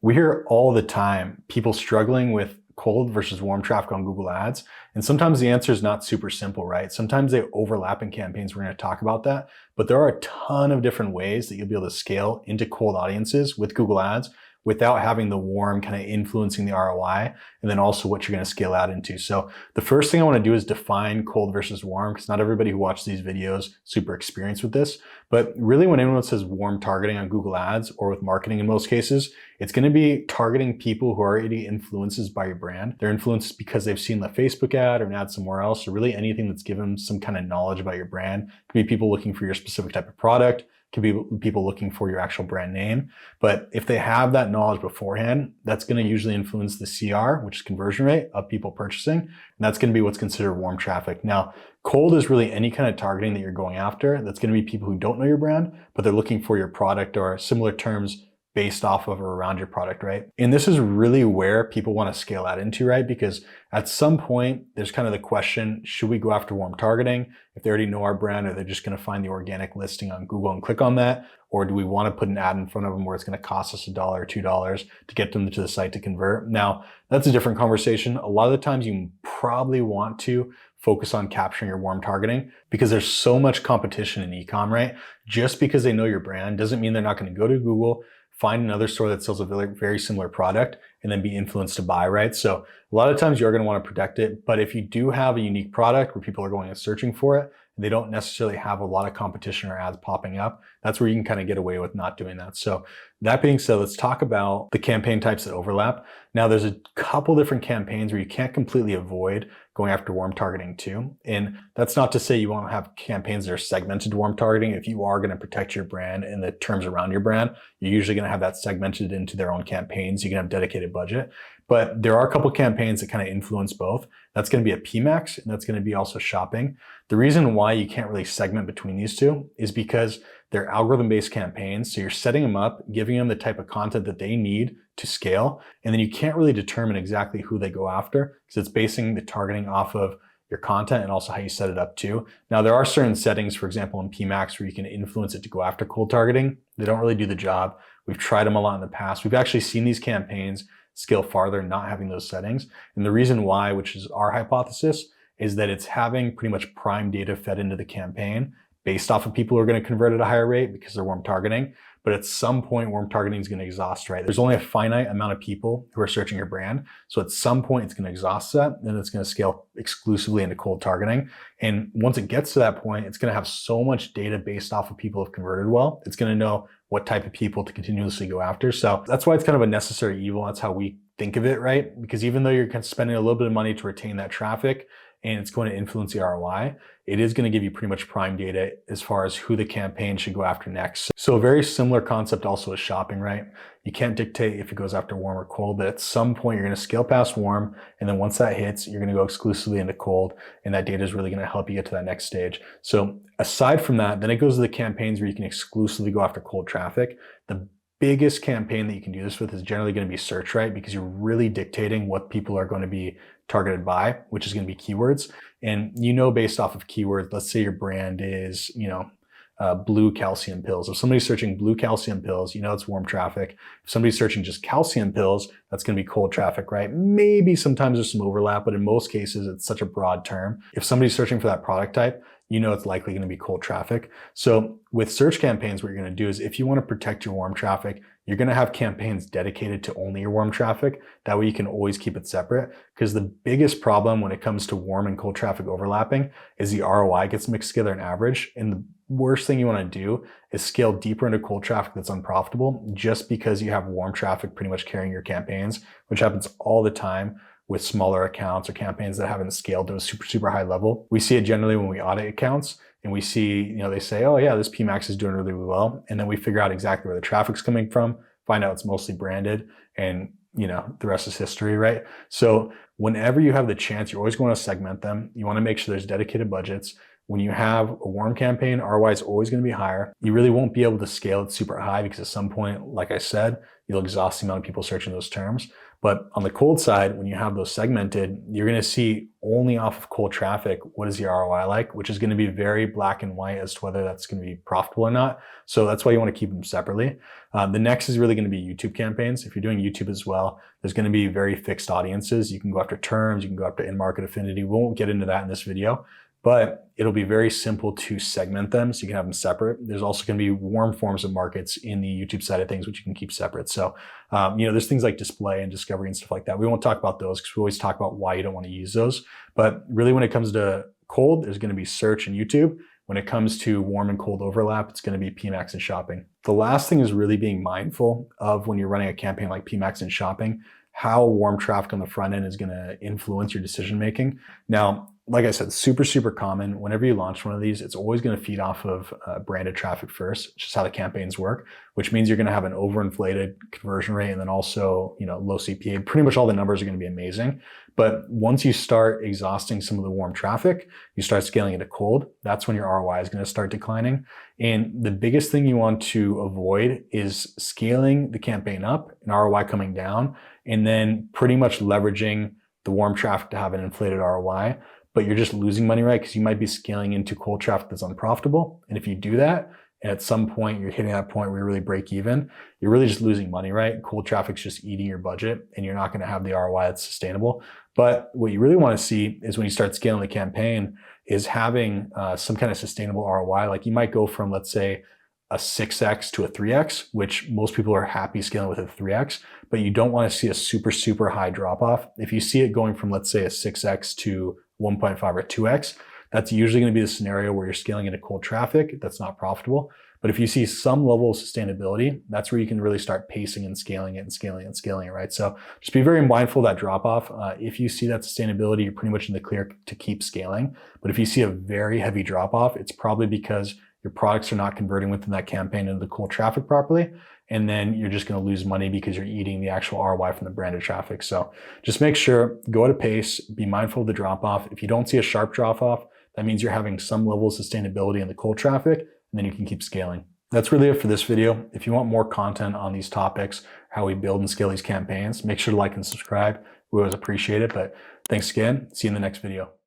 We hear all the time people struggling with cold versus warm traffic on Google Ads. And sometimes the answer is not super simple, right? Sometimes they overlap in campaigns. We're going to talk about that. But there are a ton of different ways that you'll be able to scale into cold audiences with Google Ads without having the warm kind of influencing the ROI, and then also what you're going to scale out into. So the first thing I want to do is define cold versus warm, because not everybody who watches these videos is super experienced with this. But really, when anyone says warm targeting on Google Ads or with marketing in most cases, it's going to be targeting people who are already influenced by your brand. They're influenced because they've seen the Facebook ad or an ad somewhere else, or really anything that's given some kind of knowledge about your brand. It could be people looking for your specific type of product. Could be people looking for your actual brand name. But if they have that knowledge beforehand, that's going to usually influence the CR, which is conversion rate of people purchasing. And that's going to be what's considered warm traffic. Now, cold is really any kind of targeting that you're going after. That's going to be people who don't know your brand, but they're looking for your product or similar terms based off of or around your product, right? And this is really where people want to scale that into, right? Because at some point, there's kind of the question, should we go after warm targeting? If they already know our brand, or they're just going to find the organic listing on Google and click on that? Or do we want to put an ad in front of them where it's going to cost us $1 or $2 to get them to the site to convert? Now, that's a different conversation. A lot of the times you probably want to focus on capturing your warm targeting because there's so much competition in e-com, right? Just because they know your brand doesn't mean they're not going to go to Google, find another store that sells a very similar product, and then be influenced to buy, right? So a lot of times you're going to want to protect it. But if you do have a unique product where people are going and searching for it, and they don't necessarily have a lot of competition or ads popping up, that's where you can kind of get away with not doing that. So that being said, let's talk about the campaign types that overlap. Now, there's a couple different campaigns where you can't completely avoid going after warm targeting too. And that's not to say you won't have campaigns that are segmented to warm targeting. If you are going to protect your brand and the terms around your brand, you're usually going to have that segmented into their own campaigns. You can have dedicated budget. But there are a couple campaigns that kind of influence both. That's going to be a PMAX, and that's going to be also shopping. The reason why you can't really segment between these two is because they're algorithm-based campaigns. So you're setting them up, giving them the type of content that they need to scale. And then you can't really determine exactly who they go after because it's basing the targeting off of your content and also how you set it up too. Now, there are certain settings, for example, in PMAX where you can influence it to go after cold targeting. They don't really do the job. We've tried them a lot in the past. We've actually seen these campaigns scale farther not having those settings. And the reason why, which is our hypothesis, is that it's having pretty much prime data fed into the campaign based off of people who are going to convert at a higher rate because they're warm targeting. But at some point, warm targeting is going to exhaust, right? There's only a finite amount of people who are searching your brand. So at some point, it's going to exhaust that, and it's going to scale exclusively into cold targeting. And once it gets to that point, it's going to have so much data based off of people who have converted well. It's going to know what type of people to continuously go after. So that's why it's kind of a necessary evil. That's how we think of it, right? Because even though you're spending a little bit of money to retain that traffic, and it's going to influence the ROI, it is going to give you pretty much prime data as far as who the campaign should go after next. So a very similar concept also is shopping, right? You can't dictate if it goes after warm or cold, but at some point you're going to scale past warm. And then once that hits, you're going to go exclusively into cold. And that data is really going to help you get to that next stage. So aside from that, then it goes to the campaigns where you can exclusively go after cold traffic. The biggest campaign that you can do this with is generally going to be search, right? Because you're really dictating what people are going to be targeted by, which is going to be keywords. And based off of keywords, let's say your brand is, blue calcium pills. If somebody's searching blue calcium pills, it's warm traffic. If somebody's searching just calcium pills, that's going to be cold traffic, right? Maybe sometimes there's some overlap, but in most cases, it's such a broad term. If somebody's searching for that product type, it's likely going to be cold traffic. So with search campaigns, what you're going to do is if you want to protect your warm traffic, you're going to have campaigns dedicated to only your warm traffic. That way you can always keep it separate, because the biggest problem when it comes to warm and cold traffic overlapping is the ROI gets mixed together and average. And the worst thing you want to do is scale deeper into cold traffic that's unprofitable just because you have warm traffic pretty much carrying your campaigns, which happens all the time with smaller accounts or campaigns that haven't scaled to a super high level. We see it generally when we audit accounts and we see, they say, oh yeah, this PMAX is doing really well. And then we figure out exactly where the traffic's coming from, find out it's mostly branded, and the rest is history, right? So whenever you have the chance, you're always going to segment them. You want to make sure there's dedicated budgets. when you have a warm campaign, ROI is always going to be higher. You really won't be able to scale it super high because at some point, like I said, you'll exhaust the amount of people searching those terms. But on the cold side, when you have those segmented, you're going to see only off of cold traffic, what is the ROI like, which is going to be very black and white as to whether that's going to be profitable or not. So that's why you want to keep them separately. The next is really going to be YouTube campaigns. If you're doing YouTube as well, there's going to be very fixed audiences. You can go after terms, you can go after in-market affinity. We won't get into that in this video, but it'll be very simple to segment them so you can have them separate. There's also going to be warm forms of markets in the YouTube side of things, which you can keep separate. So, there's things like display and discovery and stuff like that. We won't talk about those because we always talk about why you don't want to use those. But really when it comes to cold, there's going to be search and YouTube. When it comes to warm and cold overlap, it's going to be PMAX and shopping. The last thing is really being mindful of when you're running a campaign like PMAX and shopping, how warm traffic on the front end is going to influence your decision making. Now, like I said, super common. Whenever you launch one of these, it's always going to feed off of branded traffic first, which is how the campaigns work, which means you're going to have an overinflated conversion rate and then also, low CPA. Pretty much all the numbers are going to be amazing. But once you start exhausting some of the warm traffic, you start scaling into cold, that's when your ROI is going to start declining. And the biggest thing you want to avoid is scaling the campaign up and ROI coming down, and then pretty much leveraging the warm traffic to have an inflated ROI. But you're just losing money, right? Because you might be scaling into cold traffic that's unprofitable. And if you do that, and at some point you're hitting that point where you really break even, you're really just losing money, right? Cold traffic's just eating your budget and you're not going to have the ROI that's sustainable. But what you really want to see is when you start scaling the campaign is having some kind of sustainable ROI. Like you might go from, let's say, a 6x to a 3x, which most people are happy scaling with a 3x, but you don't want to see a super high drop off. If you see it going from, let's say, a 6x to 1.5 or 2x, that's usually going to be the scenario where you're scaling into cold traffic that's not profitable. But if you see some level of sustainability, that's where you can really start pacing and scaling it and scaling and scaling it, right? So just be very mindful of that drop off. If you see that sustainability, you're pretty much in the clear to keep scaling. But if you see a very heavy drop off, it's probably because your products are not converting within that campaign into the cold traffic properly. And then you're just going to lose money because you're eating the actual ROI from the branded traffic. So just make sure, go at a pace, be mindful of the drop off. If you don't see a sharp drop off, that means you're having some level of sustainability in the cold traffic, and then you can keep scaling. That's really it for this video. If you want more content on these topics, how we build and scale these campaigns, make sure to like and subscribe. We always appreciate it. But thanks again. See you in the next video.